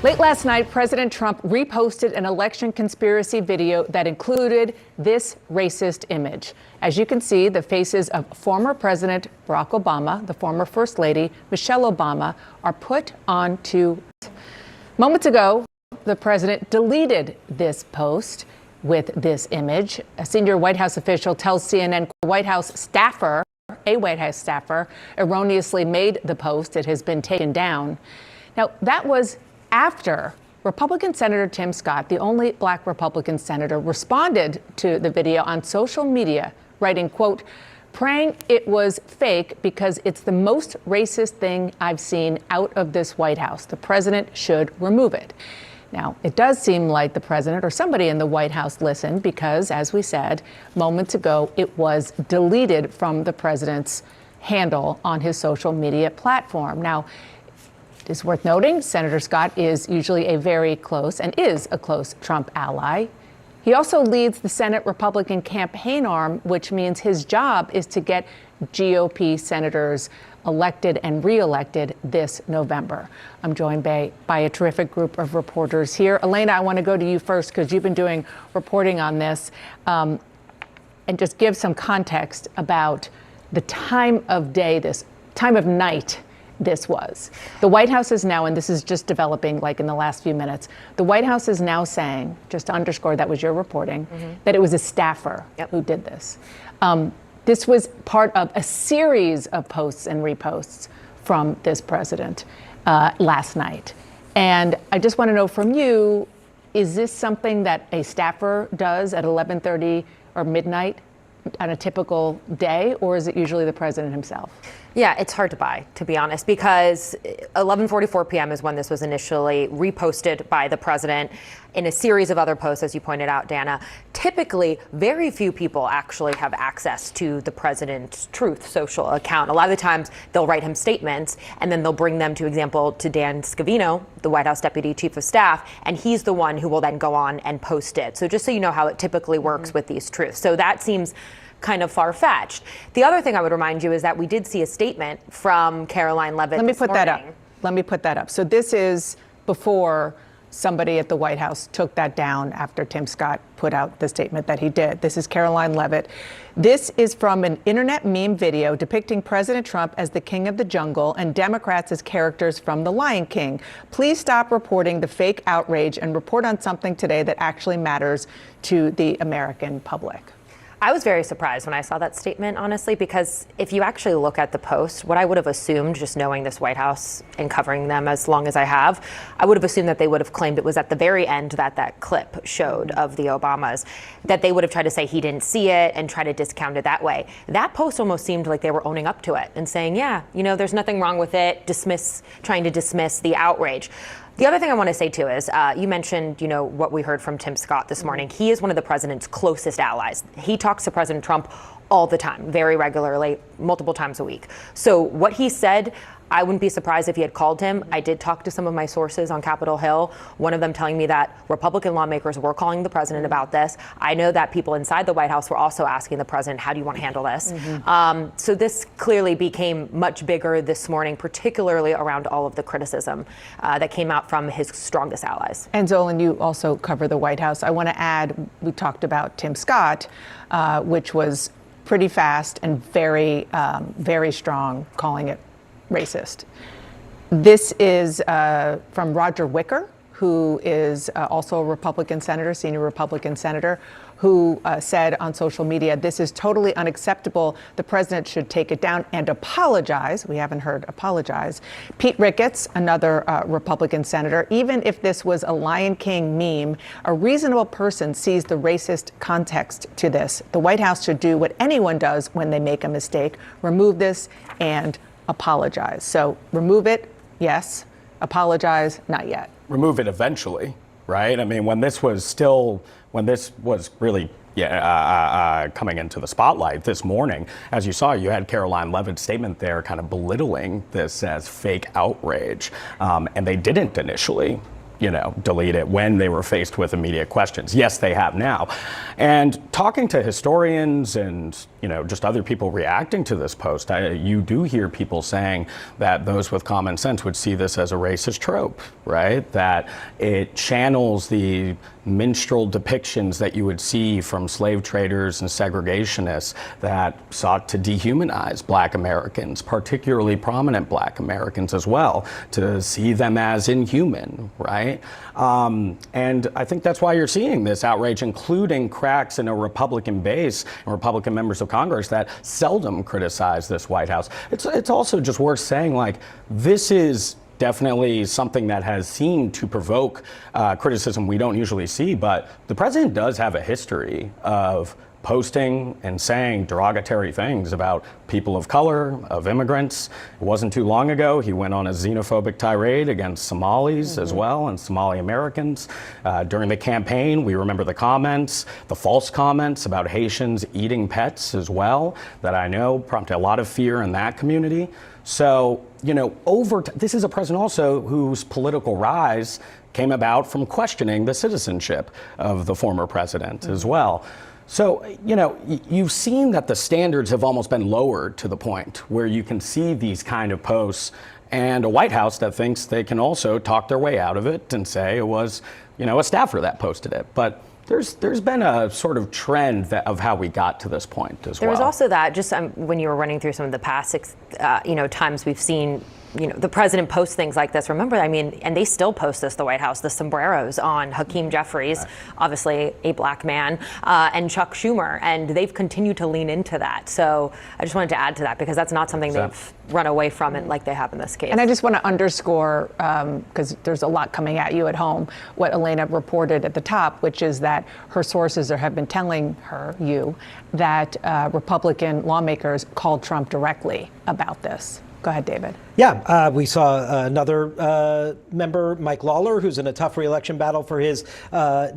Late last night, President Trump reposted an election conspiracy video that included this racist image. As you can see, the faces of former President Barack Obama, the former First Lady Michelle Obama, are put onto. Moments ago, the president deleted this post with this image. A senior White House official tells CNN a White House staffer erroneously made the post. It has been taken down. Now, that was after Republican Senator Tim Scott, the only black Republican senator, responded to the video on social media, writing, quote, "Praying it was fake because it's the most racist thing I've seen out of this White House. The president should remove it." Now, it does seem like the president or somebody in the White House listened because, as we said moments ago, it was deleted from the president's handle on his social media platform. Now, it is worth noting, Senator Scott is usually a very close and is a close Trump ally. He also leads the Senate Republican campaign arm, which means his job is to get GOP senators elected and reelected this November. I'm joined by a terrific group of reporters here. Elena, I want to go to you first because you've been doing reporting on this, and just give some context about the time of day, this time of night this was. The White House is now, and this is just developing like in the last few minutes, the White House is now saying, just to underscore that was your reporting, that it was a staffer who did this. This was part of a series of posts and reposts from this president last night. And I just want to know from you, is this something that a staffer does at 11:30 or midnight on a typical day, or is it usually the president himself? Yeah, it's hard to buy, to be honest, because 11:44 p.m. is when this was initially reposted by the president in a series of other posts, as you pointed out, Dana. Typically, very few people actually have access to the president's Truth social account. A lot of the times, they'll write him statements, and then they'll bring them, to example, to Dan Scavino, the White House Deputy Chief of Staff, and he's the one who will then go on and post it. So just so you know how it typically works with these truths. So that seems kind of far-fetched. The other thing I would remind you is that we did see a statement from Caroline Leavitt Let me put that up. So this is before somebody at the White House took that down after Tim Scott put out the statement that he did. This is Caroline Leavitt. This is from an internet meme video depicting President Trump as the king of the jungle and Democrats as characters from The Lion King. Please stop reporting the fake outrage and report on something today that actually matters to the American public. I was very surprised when I saw that statement, honestly, because if you actually look at the post, what I would have assumed, just knowing this White House and covering them as long as I have, I would have assumed that they would have claimed it was at the very end that clip showed of the Obamas, that they would have tried to say he didn't see it and try to discount it that way. That post almost seemed like they were owning up to it and saying, yeah, there's nothing wrong with it, trying to dismiss the outrage. The other thing I want to say, too, is you mentioned, what we heard from Tim Scott this morning. He is one of the president's closest allies. He talks to President Trump all the time, very regularly, multiple times a week. So what he said, I wouldn't be surprised if he had called him. I did talk to some of my sources on Capitol Hill, one of them telling me that Republican lawmakers were calling the president about this. I know that people inside the White House were also asking the president, how do you want to handle this? So this clearly became much bigger this morning, particularly around all of the criticism that came out from his strongest allies. And Zolan, you also cover the White House. I want to add, we talked about Tim Scott, which was pretty fast and very, very strong, calling it racist. This is from Roger Wicker, who is also a Republican senator, senior Republican senator, who said on social media, this is totally unacceptable. The president should take it down and apologize. We haven't heard apologize. Pete Ricketts, another Republican senator, even if this was a Lion King meme, a reasonable person sees the racist context to this. The White House should do what anyone does when they make a mistake, remove this and apologize. So remove it, yes. Apologize, not yet. Remove it eventually, right? I mean, when this was really coming into the spotlight this morning, as you saw, you had Caroline Leavitt's statement there kind of belittling this as fake outrage. And they didn't initially delete it when they were faced with immediate questions. Yes, they have now. And talking to historians and just other people reacting to this post, you do hear people saying that those with common sense would see this as a racist trope, right? That it channels the minstrel depictions that you would see from slave traders and segregationists that sought to dehumanize Black Americans, particularly prominent Black Americans as well, to see them as inhuman, right? And I think that's why you're seeing this outrage, including cracks in a Republican base and Republican members of Congress that seldom criticize this White House. It's also just worth saying, like, this is definitely something that has seemed to provoke criticism we don't usually see, but the president does have a history of posting and saying derogatory things about people of color, of immigrants. It wasn't too long ago, he went on a xenophobic tirade against Somalis as well, and Somali Americans. During the campaign, we remember the comments, the false comments about Haitians eating pets as well, that I know prompted a lot of fear in that community. So, this is a president also whose political rise came about from questioning the citizenship of the former president as well. So, you've seen that the standards have almost been lowered to the point where you can see these kind of posts and a White House that thinks they can also talk their way out of it and say it was, a staffer that posted it. But there's been a sort of trend of how we got to this point as well. There was also that, just when you were running through some of the past, times we've seen, the president posts things like this. Remember, and they still post this, the White House, the sombreros on Hakeem Jeffries, right, obviously a Black man, and Chuck Schumer, and they've continued to lean into that. So I just wanted to add to that because that's not something they've run away from it like they have in this case. And I just want to underscore, because there's a lot coming at you at home, what Elena reported at the top, which is that her sources have been telling you that Republican lawmakers called Trump directly about this. Go ahead, David. Yeah, we saw another member, Mike Lawler, who's in a tough re-election battle for his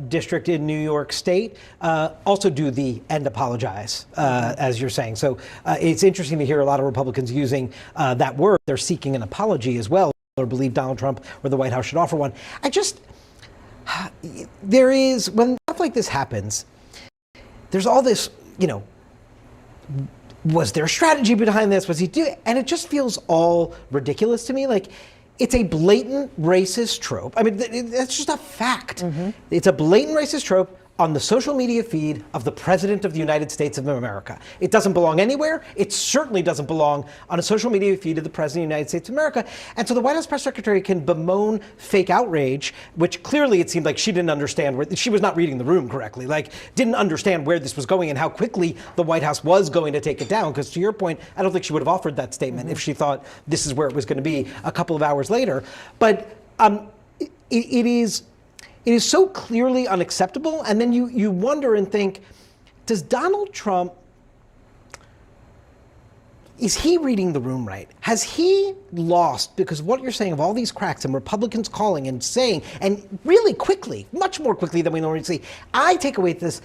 district in New York State, also do the and apologize, as you're saying. So it's interesting to hear a lot of Republicans using that word. They're seeking an apology as well, or believe Donald Trump or the White House should offer one. When stuff like this happens, there's all this, was there a strategy behind this? Was he doing? And it just feels all ridiculous to me. Like, it's a blatant racist trope. That's just a fact. Mm-hmm. It's a blatant racist trope on the social media feed of the President of the United States of America. It doesn't belong anywhere. It certainly doesn't belong on a social media feed of the President of the United States of America. And so the White House press secretary can bemoan fake outrage, which clearly it seemed like she didn't understand, she was not reading the room correctly, didn't understand where this was going and how quickly the White House was going to take it down. Because to your point, I don't think she would have offered that statement if she thought this is where it was going to be a couple of hours later. But it is so clearly unacceptable, and then you wonder and think, does Donald Trump, is he reading the room right? Has he lost, because of what you're saying of all these cracks and Republicans calling and saying, and really quickly, much more quickly than we normally see, I take away this,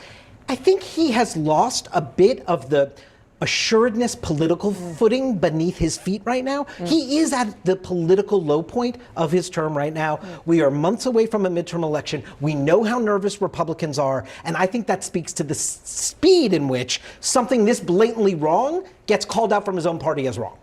I think he has lost a bit of the assuredness, political footing beneath his feet right now. He is at the political low point of his term right now. We are months away from a midterm election. We know how nervous Republicans are, and I think that speaks to the speed in which something this blatantly wrong gets called out from his own party as wrong.